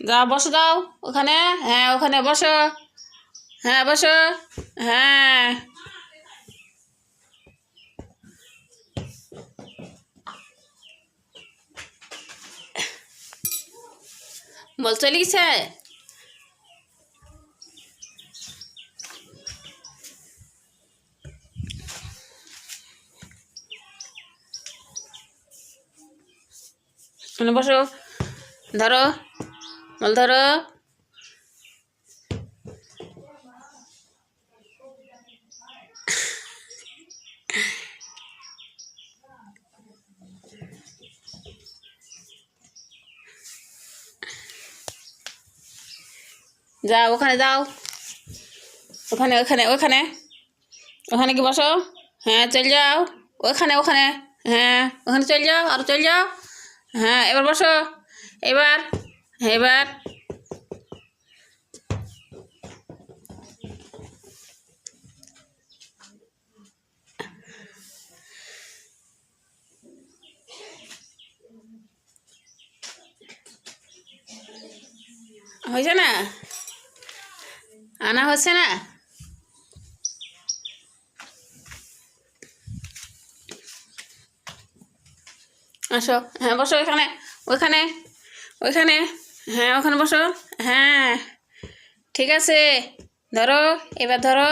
যাও বসো যাও ওখানে। হ্যাঁ ওখানে বসো। হ্যাঁ বসো। হ্যাঁ বল চলে গেছে। বসো ধরো বল ধরো। যাও ওখানে যাও। ওখানে ওখানে ওখানে ওখানে কি বসো। হ্যাঁ চল যাও ওখানে ওখানে। হ্যাঁ ওখানে চল যাও আর চল যাও। হ্যাঁ এবার বসো। এবার এবার হয়েছে না? আনা হচ্ছে না? আসো। হ্যাঁ বসো ওইখানে ওইখানে ওইখানে। হ্যাঁ ওখানে বসো। হ্যাঁ ঠিক আছে ধরো এবার ধরো।